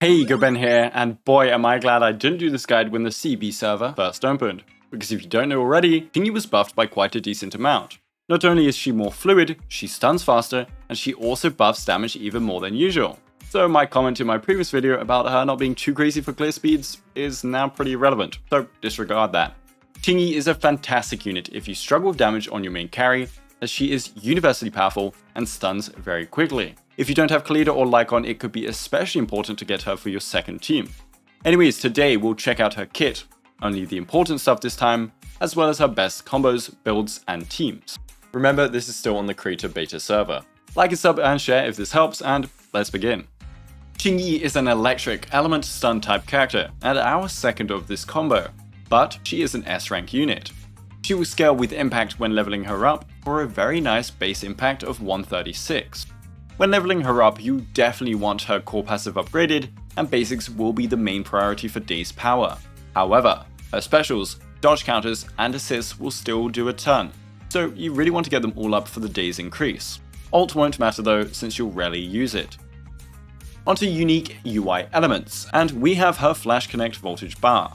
Hey, Ben here, and boy am I glad I didn't do this guide when the CB server first opened, because if you don't know already, Qingyi was buffed by quite a decent amount. Not only is she more fluid, she stuns faster, and she also buffs damage even more than usual. So my comment in my previous video about her not being too crazy for clear speeds is now pretty irrelevant, so disregard that. Qingyi is a fantastic unit if you struggle with damage on your main carry, as she is universally powerful and stuns very quickly. If you don't have Khalida or Lycon, it could be especially important to get her for your second team. Anyways, today we'll check out her kit, only the important stuff this time, as well as her best combos, builds, and teams. Remember, this is still on the creator beta server. Like and sub and share if this helps, and let's begin. Qingyi is an electric element stun type character, and our second of this combo, but she is an S rank unit. She will scale with impact when leveling her up for a very nice base impact of 136. When leveling her up, you definitely want her core passive upgraded, and basics will be the main priority for Daze power. However, her specials, dodge counters, and assists will still do a ton, so you really want to get them all up for the Daze increase. Ult won't matter though, since you'll rarely use it. Onto unique UI elements, and we have her Flash Connect voltage bar.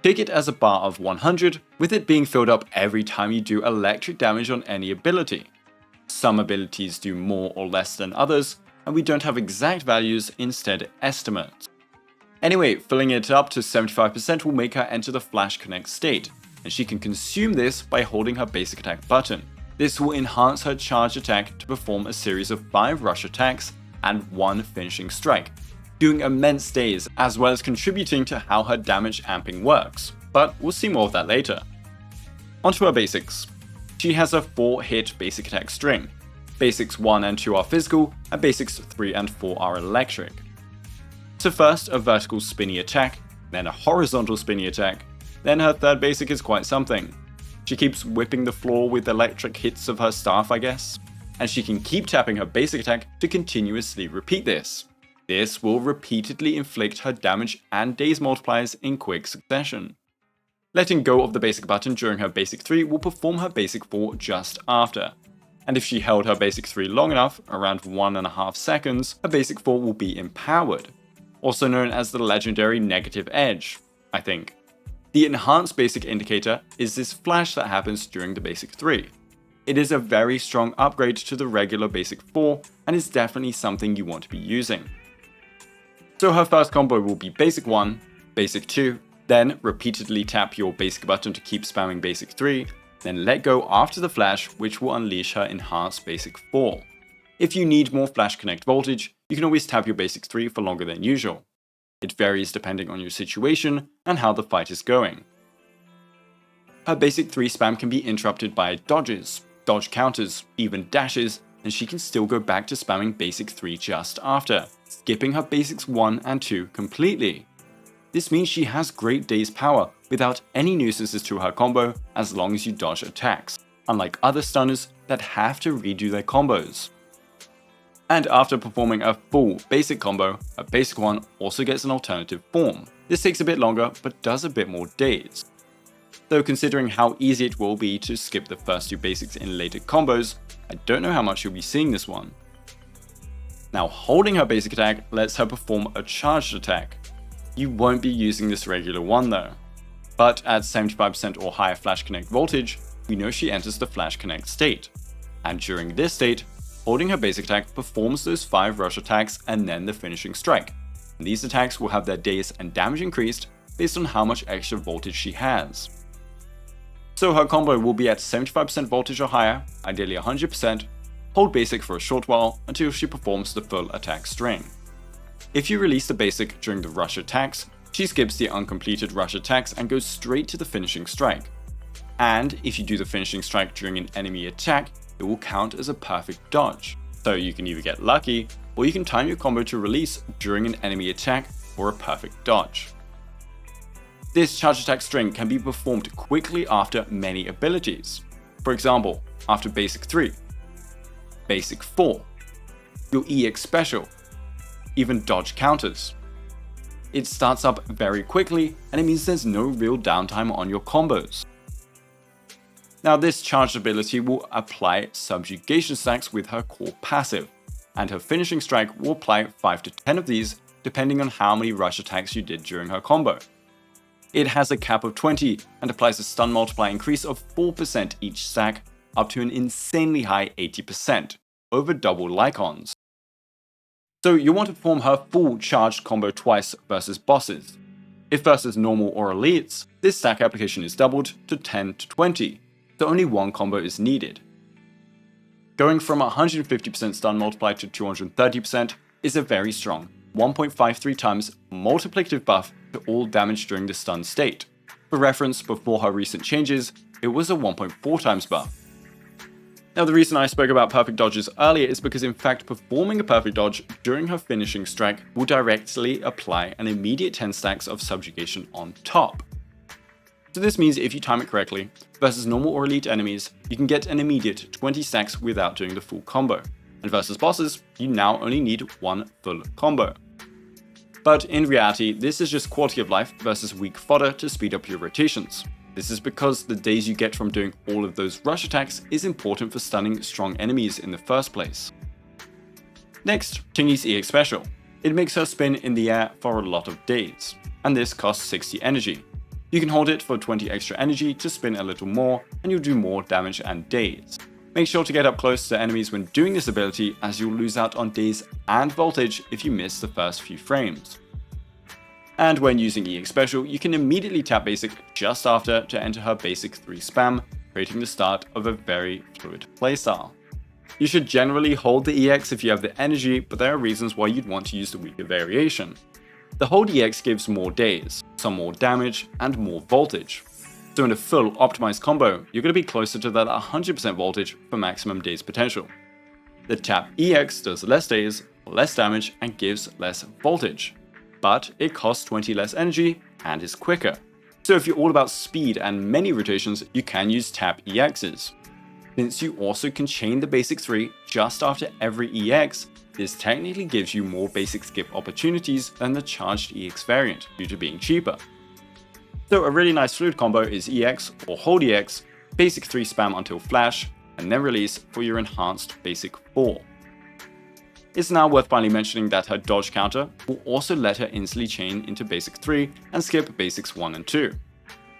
Take it as a bar of 100, with it being filled up every time you do electric damage on any ability. Some abilities do more or less than others, and we don't have exact values, instead estimates. Anyway, filling it up to 75% will make her enter the Flash Connect state, and she can consume this by holding her basic attack button. This will enhance her charge attack to perform a series of 5 rush attacks and 1 finishing strike, doing immense days as well as contributing to how her damage amping works, but we'll see more of that later. Onto her basics. She has a 4-hit basic attack string. Basics 1 and 2 are physical, and basics 3 and 4 are electric. So first a vertical spinny attack, then a horizontal spinny attack, then her third basic is quite something. She keeps whipping the floor with electric hits of her staff, I guess, and she can keep tapping her basic attack to continuously repeat this. This will repeatedly inflict her damage and daze multipliers in quick succession. Letting go of the basic button during her basic 3 will perform her basic 4 just after. And if she held her basic 3 long enough, around 1.5 seconds, her basic 4 will be empowered. Also known as the legendary negative edge, I think. The enhanced basic indicator is this flash that happens during the basic 3. It is a very strong upgrade to the regular basic 4 and is definitely something you want to be using. So her first combo will be basic 1, basic 2, then repeatedly tap your basic button to keep spamming basic 3, then let go after the flash, which will unleash her enhanced basic 4. If you need more Flash Connect voltage, you can always tap your basic 3 for longer than usual. It varies depending on your situation and how the fight is going. Her basic 3 spam can be interrupted by dodges, dodge counters, even dashes, and she can still go back to spamming basic 3 just after, skipping her basics 1 and 2 completely. This means she has great Daze power without any nuisances to her combo as long as you dodge attacks, unlike other stunners that have to redo their combos. And after performing a full basic combo, a basic 1 also gets an alternative form. This takes a bit longer but does a bit more daze. Though considering how easy it will be to skip the first 2 basics in later combos, I don't know how much you'll be seeing this one. Now holding her basic attack lets her perform a charged attack. You won't be using this regular one though. But at 75% or higher Flash Connect voltage, we know she enters the Flash Connect state. And during this state, holding her basic attack performs those 5 rush attacks and then the finishing strike. And these attacks will have their daze and damage increased based on how much extra voltage she has. So her combo will be at 75% voltage or higher, ideally 100%, hold basic for a short while until she performs the full attack string. If you release the basic during the rush attacks, she skips the uncompleted rush attacks and goes straight to the finishing strike. And if you do the finishing strike during an enemy attack, it will count as a perfect dodge. So you can either get lucky, or you can time your combo to release during an enemy attack for a perfect dodge. This charge attack string can be performed quickly after many abilities. For example, after basic 3, basic 4, your EX Special, even dodge counters. It starts up very quickly and it means there's no real downtime on your combos. Now this charged ability will apply subjugation stacks with her core passive, and her finishing strike will apply 5 to 10 of these depending on how many rush attacks you did during her combo. It has a cap of 20 and applies a stun multiplier increase of 4% each stack, up to an insanely high 80%, over double Lycon's. So you'll want to perform her full charged combo twice versus bosses. If versus normal or elites, this stack application is doubled to 10 to 20, so only one combo is needed. Going from 150% stun multiplier to 230% is a very strong 1.53 times multiplicative buff to all damage during the stun state. For reference, before her recent changes, it was a 1.4 times buff. Now the reason I spoke about perfect dodges earlier is because in fact performing a perfect dodge during her finishing strike will directly apply an immediate 10 stacks of subjugation on top. So this means if you time it correctly, versus normal or elite enemies, you can get an immediate 20 stacks without doing the full combo, and versus bosses, you now only need one full combo. But in reality, this is just quality of life versus weak fodder to speed up your rotations. This is because the days you get from doing all of those rush attacks is important for stunning strong enemies in the first place. Next, Qingyi's EX Special. It makes her spin in the air for a lot of days, and this costs 60 energy. You can hold it for 20 extra energy to spin a little more, and you'll do more damage and days. Make sure to get up close to enemies when doing this ability, as you'll lose out on days and voltage if you miss the first few frames. And when using EX Special, you can immediately tap basic just after to enter her basic 3 spam, creating the start of a very fluid playstyle. You should generally hold the EX if you have the energy, but there are reasons why you'd want to use the weaker variation. The hold EX gives more days, some more damage, and more voltage. So in a full optimized combo, you're going to be closer to that 100% voltage for maximum days potential. The tap EX does less days, less damage, and gives less voltage. But it costs 20 less energy and is quicker. So if you're all about speed and many rotations, you can use tap EXs. Since you also can chain the basic 3 just after every EX, this technically gives you more basic skip opportunities than the charged EX variant due to being cheaper. So a really nice fluid combo is EX or hold EX, basic 3 spam until flash, and then release for your enhanced basic 4. It's now worth finally mentioning that her dodge counter will also let her instantly chain into basic 3 and skip basics 1 and 2.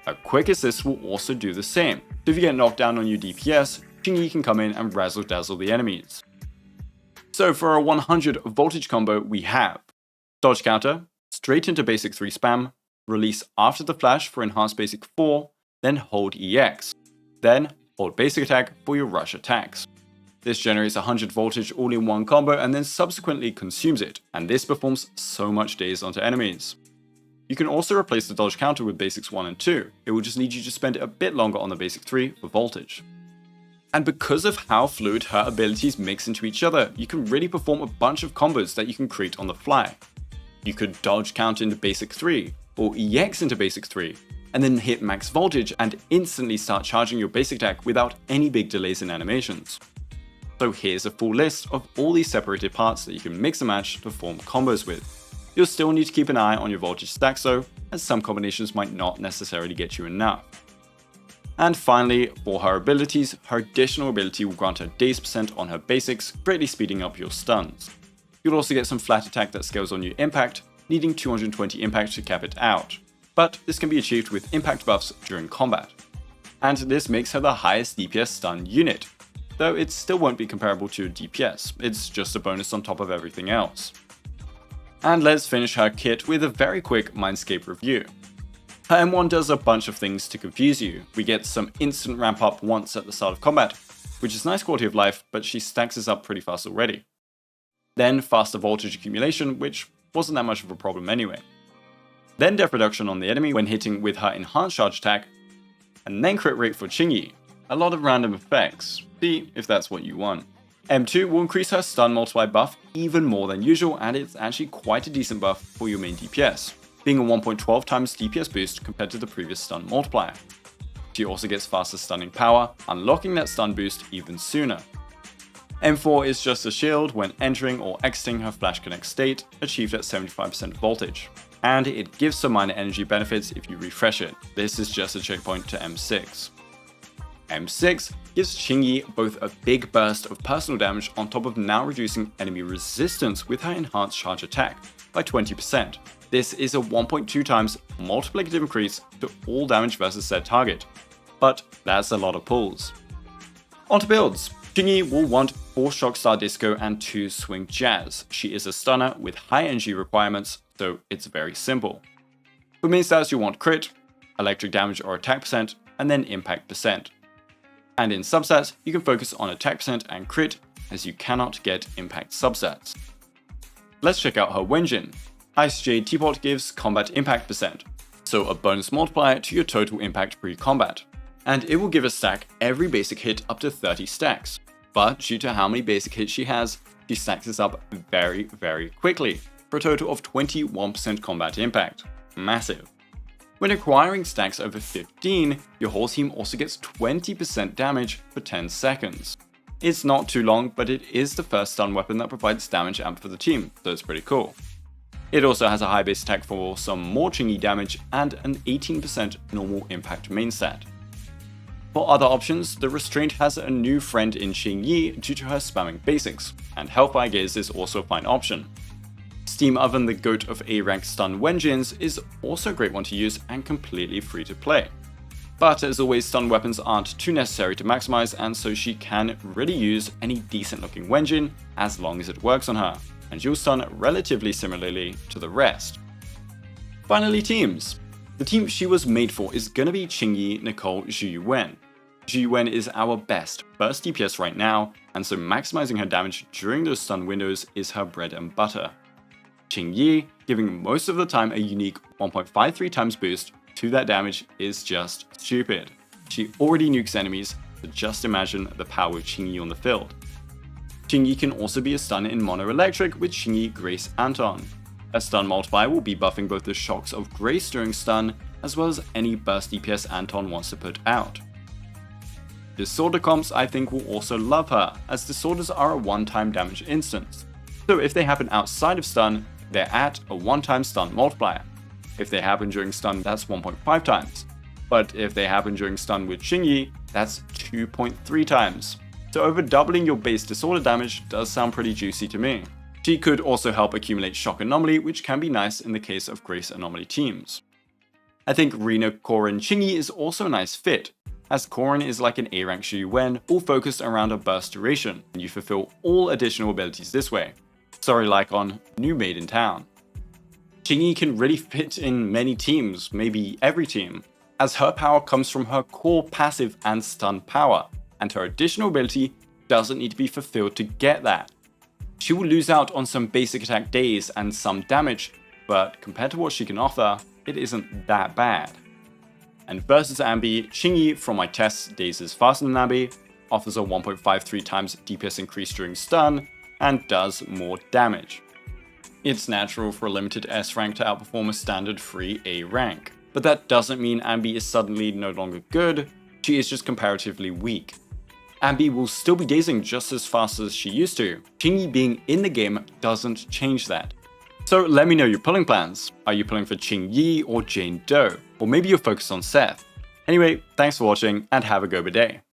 Her quick assist will also do the same, so if you get knocked down on your DPS, Qingyi can come in and razzle dazzle the enemies. So for a 100 voltage combo we have dodge counter, straight into basic 3 spam, release after the flash for enhanced basic 4, then hold EX, then hold basic attack for your rush attacks. This generates 100 voltage all in one combo and then subsequently consumes it, and this performs so much days onto enemies. You can also replace the dodge counter with basics 1 and 2, it will just need you to spend a bit longer on the basic 3 for voltage. And because of how fluid her abilities mix into each other, you can really perform a bunch of combos that you can create on the fly. You could dodge count into basic 3, or EX into basic 3, and then hit max voltage and instantly start charging your basic attack without any big delays in animations. So here's a full list of all these separated parts that you can mix and match to form combos with. You'll still need to keep an eye on your voltage stacks though, as some combinations might not necessarily get you enough. And finally, for her abilities, her additional ability will grant her days percent on her basics, greatly speeding up your stuns. You'll also get some flat attack that scales on your impact, needing 220 impact to cap it out. But this can be achieved with impact buffs during combat. And this makes her the highest DPS stun unit, though it still won't be comparable to a DPS, it's just a bonus on top of everything else. And let's finish her kit with a very quick Mindscape review. Her M1 does a bunch of things to confuse you. We get some instant ramp up once at the start of combat, which is nice quality of life, but she stacks us up pretty fast already. Then faster voltage accumulation, which wasn't that much of a problem anyway. Then def reduction on the enemy when hitting with her enhanced charge attack, and then crit rate for Qingyi. A lot of random effects, see if that's what you want. M2 will increase her stun multiply buff even more than usual, and it's actually quite a decent buff for your main DPS, being a 1.12 times DPS boost compared to the previous stun multiplier. She also gets faster stunning power, unlocking that stun boost even sooner. M4 is just a shield when entering or exiting her flash connect state, achieved at 75% voltage. And it gives some minor energy benefits if you refresh it. This is just a checkpoint to M6. M6 gives Qingyi both a big burst of personal damage on top of now reducing enemy resistance with her enhanced charge attack, by 20%. This is a 1.2 times multiplicative increase to all damage versus said target, but that's a lot of pulls. On to builds. Qingyi will want 4 Shock Star Disco and 2 Swing Jazz. She is a stunner with high energy requirements, so it's very simple. For main stats you want crit, electric damage or attack percent, and then impact percent. And in substats, you can focus on attack percent and crit, as you cannot get impact substats. Let's check out her Wenjin. Ice Jade Teapot gives combat impact percent, so a bonus multiplier to your total impact pre-combat. And it will give a stack every basic hit up to 30 stacks. But due to how many basic hits she has, she stacks this up very, very quickly, for a total of 21% combat impact. Massive. When acquiring stacks over 15, your whole team also gets 20% damage for 10 seconds. It's not too long, but it is the first stun weapon that provides damage amp for the team, so it's pretty cool. It also has a high base attack for some more Qingyi damage and an 18% normal impact main stat. For other options, the Restraint has a new friend in Qingyi due to her spamming basics, and Hellfire Gaze is also a fine option. Steam Oven, the GOAT of A-rank stun Wenjins, is also a great one to use and completely free to play. But as always, stun weapons aren't too necessary to maximize, and so she can really use any decent looking Wenjin as long as it works on her, and you'll stun relatively similarly to the rest. Finally, teams. The team she was made for is gonna be Qingyi, Nicole, Zhu Yuwen. Zhu Yuwen is our best burst DPS right now, and so maximizing her damage during those stun windows is her bread and butter. Qingyi, giving most of the time a unique 1.53 times boost to that damage is just stupid. She already nukes enemies, so just imagine the power of Qingyi on the field. Qingyi can also be a stun in Mono Electric with Qingyi Grace Anton. A stun multiplier will be buffing both the shocks of Grace during stun, as well as any burst DPS Anton wants to put out. Disorder comps I think will also love her, as disorders are a one-time damage instance. So if they happen outside of stun, they're at a one-time stun multiplier. If they happen during stun, that's 1.5 times. But if they happen during stun with Qingyi, that's 2.3 times. So over doubling your base disorder damage does sound pretty juicy to me. She could also help accumulate Shock Anomaly, which can be nice in the case of Grace Anomaly teams. I think Rena, Korin, Qingyi is also a nice fit, as Korin is like an A-rank Zhu Yuwen, all focused around a burst duration, and you fulfill all additional abilities this way. Sorry Lycon, new maid in town. Qingyi can really fit in many teams, maybe every team, as her power comes from her core passive and stun power, and her additional ability doesn't need to be fulfilled to get that. She will lose out on some basic attack days and some damage, but compared to what she can offer, it isn't that bad. And versus Anby, Qingyi, from my tests, days is faster than Anby, offers a 1.53 times DPS increase during stun, and does more damage. It's natural for a limited S rank to outperform a standard free A rank, but that doesn't mean Anby is suddenly no longer good, she is just comparatively weak. Anby will still be dazing just as fast as she used to. Qingyi being in the game doesn't change that. So let me know your pulling plans. Are you pulling for Qingyi or Jane Doe? Or maybe you're focused on Seth? Anyway, thanks for watching and have a Guoba day.